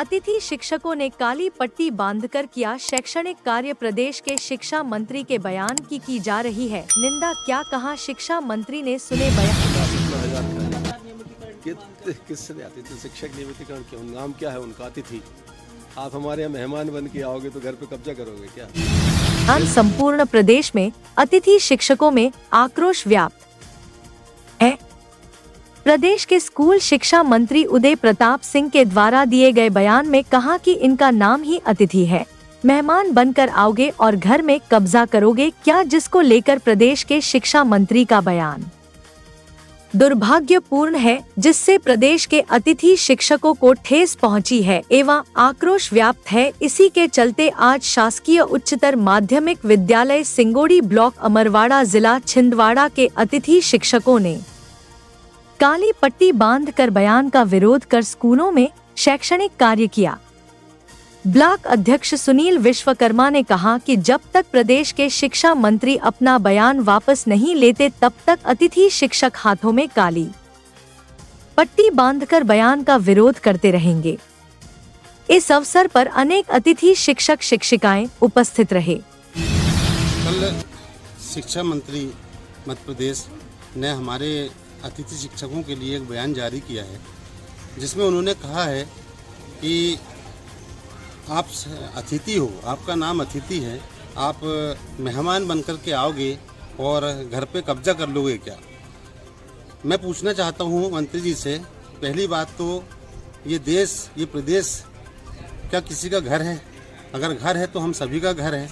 अतिथि शिक्षकों ने काली पट्टी बांधकर किया शैक्षणिक कार्य। प्रदेश के शिक्षा मंत्री के बयान की जा रही है निंदा। क्या कहा शिक्षा मंत्री ने, सुने बयान। किससे अतिथि शिक्षक नियमितीकरण क्यों? नाम क्या है उनका? अतिथि। आप हमारे यहाँ मेहमान बन के आओगे तो घर पे कब्जा करोगे क्या? संपूर्ण प्रदेश में अतिथि शिक्षकों में आक्रोश व्याप्त है। प्रदेश के स्कूल शिक्षा मंत्री उदय प्रताप सिंह के द्वारा दिए गए बयान में कहा कि इनका नाम ही अतिथि है। मेहमान बनकर आओगे और घर में कब्जा करोगे क्या, जिसको लेकर प्रदेश के शिक्षा मंत्री का बयान दुर्भाग्यपूर्ण है, जिससे प्रदेश के अतिथि शिक्षकों को ठेस पहुंची है एवं आक्रोश व्याप्त है। इसी के चलते आज शासकीय उच्चतर माध्यमिक विद्यालय सिंगोड़ी ब्लॉक अमरवाड़ा जिला छिंदवाड़ा के अतिथि शिक्षकों ने काली पट्टी बांधकर बयान का विरोध कर स्कूलों में शैक्षणिक कार्य किया। ब्लॉक अध्यक्ष सुनील विश्वकर्मा ने कहा कि जब तक प्रदेश के शिक्षा मंत्री अपना बयान वापस नहीं लेते तब तक अतिथि शिक्षक हाथों में काली पट्टी बांधकर बयान का विरोध करते रहेंगे। इस अवसर पर अनेक अतिथि शिक्षक शिक्षिकाएं उपस्थित रहे। कल शिक्षा मंत्री मध्य प्रदेश ने हमारे अतिथि शिक्षकों के लिए एक बयान जारी किया है, जिसमें उन्होंने कहा है कि आप अतिथि हो, आपका नाम अतिथि है, आप मेहमान बनकर के आओगे और घर पे कब्जा कर लोगे क्या? मैं पूछना चाहता हूँ मंत्री जी से, पहली बात तो ये देश, ये प्रदेश क्या किसी का घर है? अगर घर है तो हम सभी का घर है।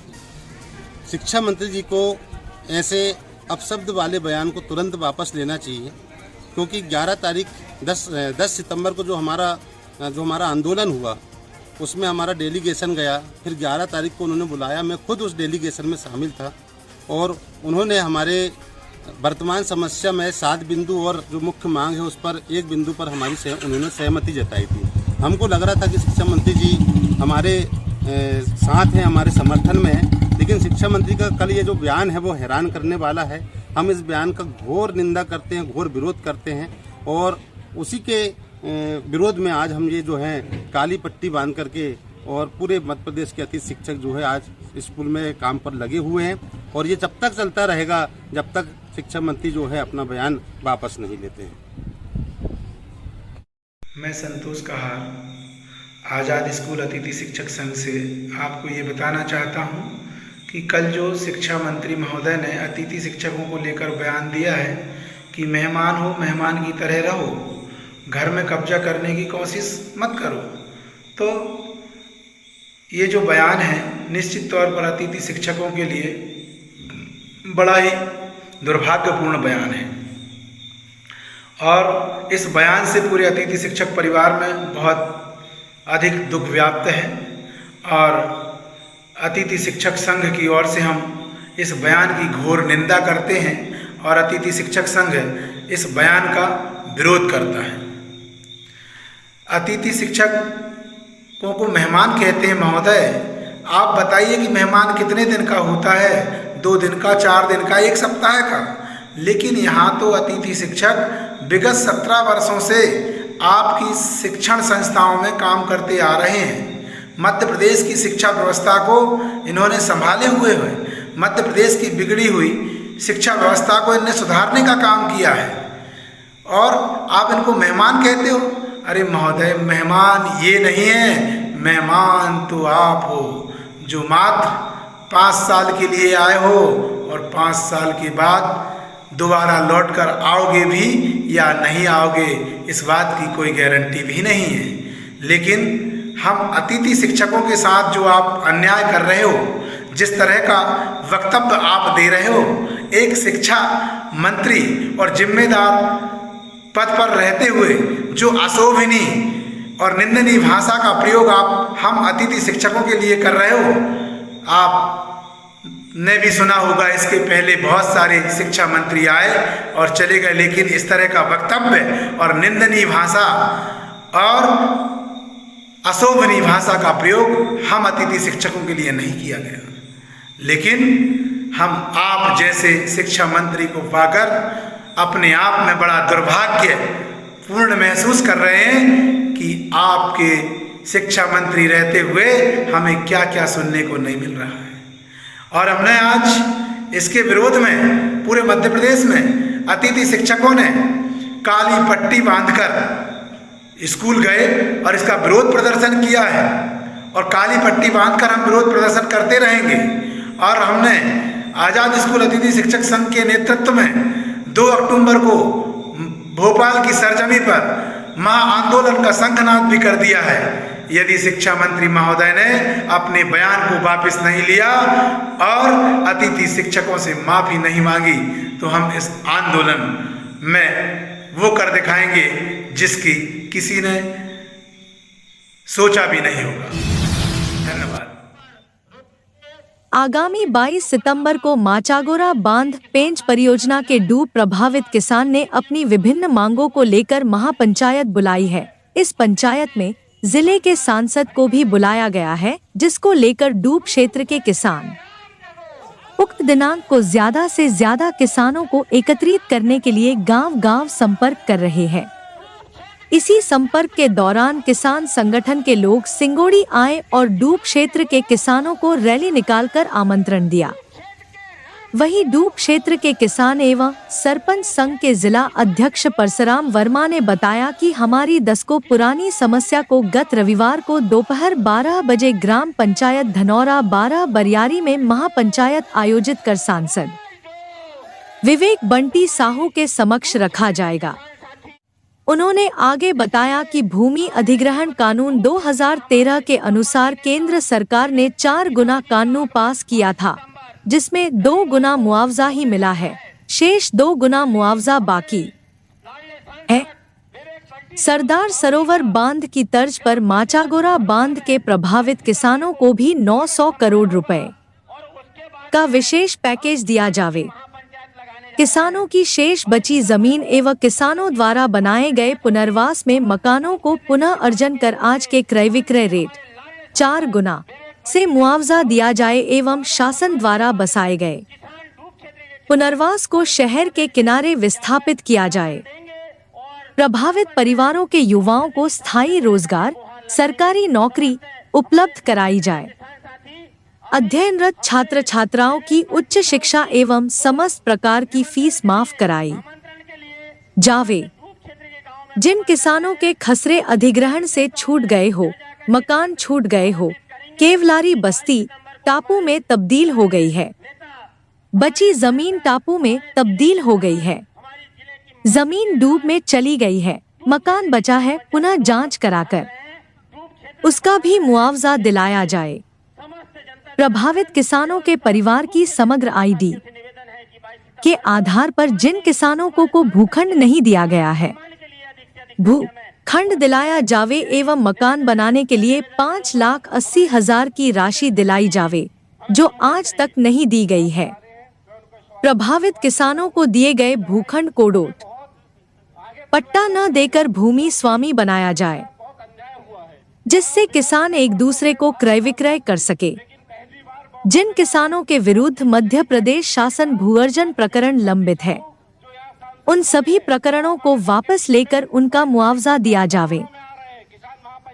शिक्षा मंत्री जी को ऐसे अपशब्द वाले बयान को तुरंत वापस लेना चाहिए, क्योंकि 11 तारीख 10 सितंबर को जो हमारा आंदोलन हुआ उसमें हमारा डेलीगेशन गया। फिर 11 तारीख को उन्होंने बुलाया, मैं खुद उस डेलीगेशन में शामिल था और उन्होंने हमारे वर्तमान समस्या में 7 बिंदु और जो मुख्य मांग है उस पर 1 बिंदु पर उन्होंने सहमति जताई थी। हमको लग रहा था कि शिक्षा मंत्री जी हमारे साथ हैं, हमारे समर्थन में है, लेकिन शिक्षा मंत्री का कल ये जो बयान है वो हैरान करने वाला है। हम इस बयान का घोर निंदा करते हैं, घोर विरोध करते हैं और उसी के विरोध में आज हम ये जो है काली पट्टी बांध करके और पूरे मध्य प्रदेश के अतिथि शिक्षक जो है आज स्कूल में काम पर लगे हुए हैं और ये जब तक चलता रहेगा जब तक शिक्षा मंत्री जो है अपना बयान वापस नहीं लेते हैं। मैं संतोष कहार, आज़ाद स्कूल अतिथि शिक्षक संघ से आपको ये बताना चाहता हूँ कि कल जो शिक्षा मंत्री महोदय ने अतिथि शिक्षकों को लेकर बयान दिया है कि मेहमान हो, मेहमान की तरह रहो, घर में कब्जा करने की कोशिश मत करो, तो ये जो बयान है निश्चित तौर पर अतिथि शिक्षकों के लिए बड़ा ही दुर्भाग्यपूर्ण बयान है और इस बयान से पूरे अतिथि शिक्षक परिवार में बहुत अधिक दुख व्याप्त है और अतिथि शिक्षक संघ की ओर से हम इस बयान की घोर निंदा करते हैं और अतिथि शिक्षक संघ इस बयान का विरोध करता है। अतिथि शिक्षकों को मेहमान कहते हैं महोदय, आप बताइए कि मेहमान कितने दिन का होता है? 2 दिन का, 4 दिन का, 1 सप्ताह का? लेकिन यहाँ तो अतिथि शिक्षक विगत 17 वर्षों से आपकी शिक्षण संस्थाओं में काम करते आ रहे हैं। मध्य प्रदेश की शिक्षा व्यवस्था को इन्होंने संभाले हुए हैं। मध्य प्रदेश की बिगड़ी हुई शिक्षा व्यवस्था को इन्होंने सुधारने का काम किया है और आप इनको मेहमान कहते हो। अरे महोदय, मेहमान ये नहीं है, मेहमान तो आप हो जो मात्र 5 साल के लिए आए हो और 5 साल के बाद दोबारा लौट कर आओगे भी या नहीं आओगे, इस बात की कोई गारंटी भी नहीं है। लेकिन हम अतिथि शिक्षकों के साथ जो आप अन्याय कर रहे हो, जिस तरह का वक्तव्य आप दे रहे हो, एक शिक्षा मंत्री और जिम्मेदार पद पर रहते हुए जो अशोभनीय और निंदनीय भाषा का प्रयोग आप हम अतिथि शिक्षकों के लिए कर रहे हो, आपने भी सुना होगा इसके पहले बहुत सारे शिक्षा मंत्री आए और चले गए, लेकिन इस तरह का वक्तव्य और निंदनीय भाषा और अशोभनीय भाषा का प्रयोग हम अतिथि शिक्षकों के लिए नहीं किया गया। लेकिन हम आप जैसे शिक्षा मंत्री को पाकर अपने आप में बड़ा दुर्भाग्य पूर्ण महसूस कर रहे हैं कि आपके शिक्षा मंत्री रहते हुए हमें क्या क्या सुनने को नहीं मिल रहा है। और हमने आज इसके विरोध में पूरे मध्य प्रदेश में अतिथि शिक्षकों ने काली पट्टी बांधकर स्कूल गए और इसका विरोध प्रदर्शन किया है और काली पट्टी बांधकर हम विरोध प्रदर्शन करते रहेंगे। और हमने आज़ाद स्कूल अतिथि शिक्षक संघ के नेतृत्व में 2 अक्टूबर को भोपाल की सरजमी पर महाआंदोलन का शंखनाद भी कर दिया है। यदि शिक्षा मंत्री महोदय ने अपने बयान को वापस नहीं लिया और अतिथि शिक्षकों से माफी नहीं मांगी तो हम इस आंदोलन में वो कर दिखाएंगे जिसकी किसी ने सोचा भी नहीं होगा। धन्यवाद। आगामी 22 सितंबर को माचागोरा बांध पेंच परियोजना के डूब प्रभावित किसान ने अपनी विभिन्न मांगों को लेकर महापंचायत बुलाई है। इस पंचायत में जिले के सांसद को भी बुलाया गया है, जिसको लेकर डूब क्षेत्र के किसान उक्त दिनांक को ज्यादा से ज्यादा किसानों को एकत्रित करने के लिए गांव-गांव संपर्क कर रहे हैं। इसी संपर्क के दौरान किसान संगठन के लोग सिंगोड़ी आए और डूब क्षेत्र के किसानों को रैली निकालकर आमंत्रण दिया। वहीं डूब क्षेत्र के किसान एवं सरपंच संघ के जिला अध्यक्ष परसराम वर्मा ने बताया कि हमारी दशकों पुरानी समस्या को गत रविवार को दोपहर 12 बजे ग्राम पंचायत धनौरा 12 बरियारी में महापंचायत आयोजित कर सांसद विवेक बंटी साहू के समक्ष रखा जाएगा। उन्होंने आगे बताया कि भूमि अधिग्रहण कानून 2013 के अनुसार केंद्र सरकार ने 4 गुना कानून पास किया था, जिसमें 2 गुना मुआवजा ही मिला है, शेष 2 गुना मुआवजा बाकी है। सरदार सरोवर बांध की तर्ज पर माचागोरा बांध के प्रभावित किसानों को भी 900 करोड़ रुपए का विशेष पैकेज दिया जावे। किसानों की शेष बची जमीन एवं किसानों द्वारा बनाए गए पुनर्वास में मकानों को पुनः अर्जन कर आज के क्रय विक्रय रेट 4 गुना से मुआवजा दिया जाए एवं शासन द्वारा बसाए गए पुनर्वास को शहर के किनारे विस्थापित किया जाए। प्रभावित परिवारों के युवाओं को स्थायी रोजगार, सरकारी नौकरी उपलब्ध कराई जाए। अध्ययनरत छात्र छात्राओं की उच्च शिक्षा एवं समस्त प्रकार की फीस माफ कराई जावे। जिन किसानों के खसरे अधिग्रहण से छूट गए हो, मकान छूट गए हो, केवलारी बस्ती टापू में तब्दील हो गई है, बची जमीन टापू में तब्दील हो गई है, जमीन डूब में चली गई है, मकान बचा है पुनः जांच कराकर उसका भी मुआवजा दिलाया जाए। प्रभावित किसानों के परिवार की समग्र आईडी के आधार पर जिन किसानों को भूखंड नहीं दिया गया है, भूखंड दिलाया जावे एवं मकान बनाने के लिए 5,80,000 की राशि दिलाई जावे, जो आज तक नहीं दी गई है। प्रभावित किसानों को दिए गए भूखंड को डोट पट्टा न देकर भूमि स्वामी बनाया जाए, जिससे किसान एक दूसरे को क्रय विक्रय कर सके। जिन किसानों के विरुद्ध मध्य प्रदेश शासन भूअर्जन प्रकरण लंबित है, उन सभी प्रकरणों को वापस लेकर उनका मुआवजा दिया जावे।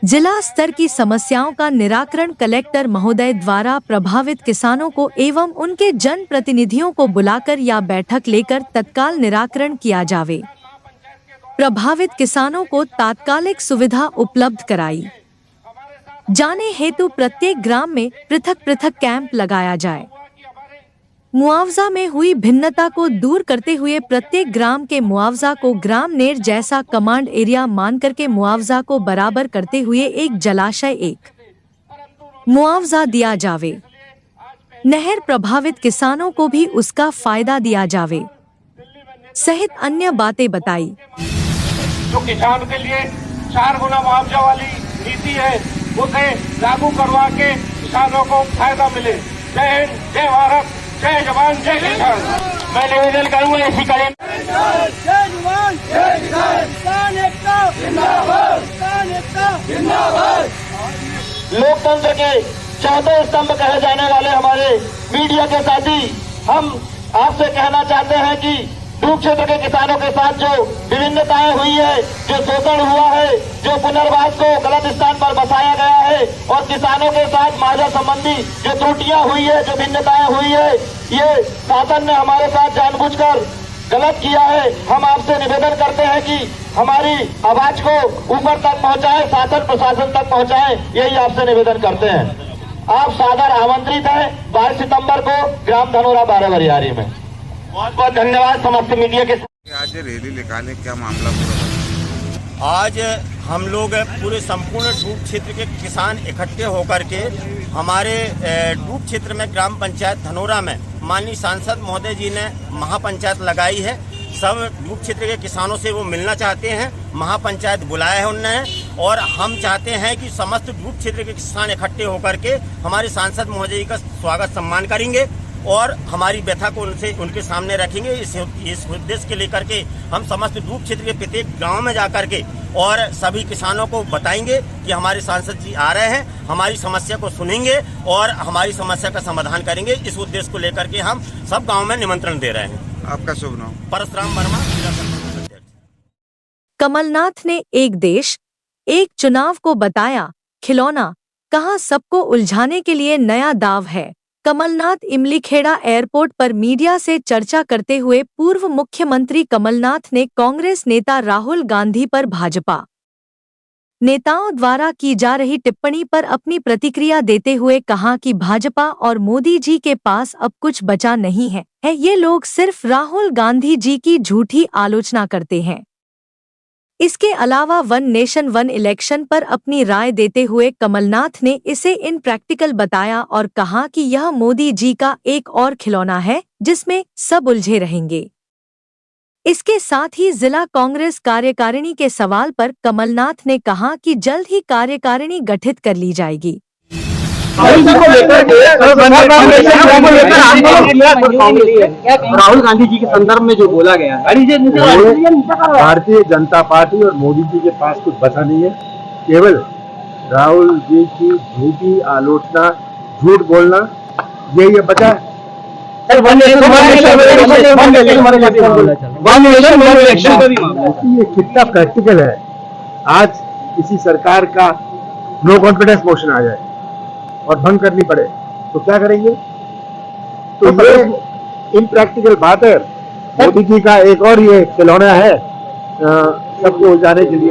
जिला स्तर की समस्याओं का निराकरण कलेक्टर महोदय द्वारा प्रभावित किसानों को एवं उनके जन प्रतिनिधियों को बुलाकर या बैठक लेकर तत्काल निराकरण किया जावे। प्रभावित किसानों को तात्कालिक सुविधा उपलब्ध कराई जाने हेतु प्रत्येक ग्राम में पृथक पृथक कैंप लगाया जाए। मुआवजा में हुई भिन्नता को दूर करते हुए प्रत्येक ग्राम के मुआवजा को ग्राम नेर जैसा कमांड एरिया मान करके मुआवजा को बराबर करते हुए एक जलाशय एक मुआवजा दिया जावे। नहर प्रभावित किसानों को भी उसका फायदा दिया जावे सहित अन्य बातें बताई। जो किसान के लिए 4 गुना मुआवजा वाली नीति है, उसे लागू करवा के किसानों को फायदा मिले। जय हिंद, जय भारत, जय जवान, जय किसान। मैं निवेदन करूंगा इसी करें। जय जवान, जय किसान, किसान एकता जिंदाबाद, किसान एकता जिंदाबाद। लोकतंत्र के चौथे स्तंभ कहे जाने वाले हमारे मीडिया के साथी, हम आपसे कहना चाहते हैं कि दूध क्षेत्र के किसानों के साथ जो विभिन्नताएं हुई है, जो शोषण हुआ है, जो पुनर्वास को गलत स्थान पर बसाया गया है और किसानों के साथ मुआवजा संबंधी जो त्रुटियां हुई है, जो भिन्नताएं हुई है, ये शासन ने हमारे साथ जानबूझकर गलत किया है। हम आपसे निवेदन करते हैं कि हमारी आवाज को ऊपर तक पहुंचाएं, शासन प्रशासन तक पहुंचाएं, यही आपसे निवेदन करते हैं। आप सादर आमंत्रित हैं 22 सितंबर को ग्राम धनोरा बाराबरियारी में। बहुत बहुत धन्यवाद समस्त मीडिया के। आज रैली निकाले, क्या मामला पूरा? आज हम लोग पूरे संपूर्ण डूब क्षेत्र के किसान इकट्ठे होकर के हमारे डूब क्षेत्र में ग्राम पंचायत धनोरा में माननीय सांसद महोदय जी ने महापंचायत लगाई है। सब डूब क्षेत्र के किसानों से वो मिलना चाहते हैं, महापंचायत बुलाया है उन्होंने, और हम चाहते हैं कि समस्त डूब क्षेत्र के किसान इकट्ठे होकर के हमारे सांसद महोदय जी का स्वागत सम्मान करेंगे और हमारी व्यथा को उनके सामने रखेंगे। इस उद्देश्य के लेकर के हम समस्त डूब क्षेत्र के प्रत्येक गांव में जाकर के और सभी किसानों को बताएंगे कि हमारे सांसद जी आ रहे हैं, हमारी समस्या को सुनेंगे और हमारी समस्या का समाधान करेंगे। इस उद्देश्य को लेकर के हम सब गाँव में निमंत्रण दे रहे हैं। आपका शुभ नाम? परशुराम वर्मा, जिला संगठन अध्यक्ष। कमलनाथ ने एक देश एक चुनाव को बताया खिलौना, कहा सबको उलझाने के लिए नया दाव है। कमलनाथ इमलीखेड़ा एयरपोर्ट पर मीडिया से चर्चा करते हुए पूर्व मुख्यमंत्री कमलनाथ ने कांग्रेस नेता राहुल गांधी पर भाजपा नेताओं द्वारा की जा रही टिप्पणी पर अपनी प्रतिक्रिया देते हुए कहा कि भाजपा और मोदी जी के पास अब कुछ बचा नहीं है। ये लोग सिर्फ राहुल गांधी जी की झूठी आलोचना करते हैं। इसके अलावा वन नेशन वन इलेक्शन पर अपनी राय देते हुए कमलनाथ ने इसे इनप्रैक्टिकल बताया और कहा कि यह मोदी जी का एक और खिलौना है जिसमें सब उलझे रहेंगे। इसके साथ ही जिला कांग्रेस कार्यकारिणी के सवाल पर कमलनाथ ने कहा कि जल्द ही कार्यकारिणी गठित कर ली जाएगी। राहुल गांधी जी के संदर्भ में जो बोला गया है, भारतीय जनता पार्टी और मोदी जी के पास कुछ बचा नहीं है। केवल राहुल जी की झूठी आलोचना, झूठ बोलना, यही बचा है। ये कितना प्रैक्टिकल है। आज किसी सरकार का नो कॉन्फिडेंस मोशन आ जाए और भंग करनी पड़े तो क्या करेंगे? तो ये इनप्रैक्टिकल बात है। मोदी जी का एक और ये खिलौना है सबको उलझाने के लिए।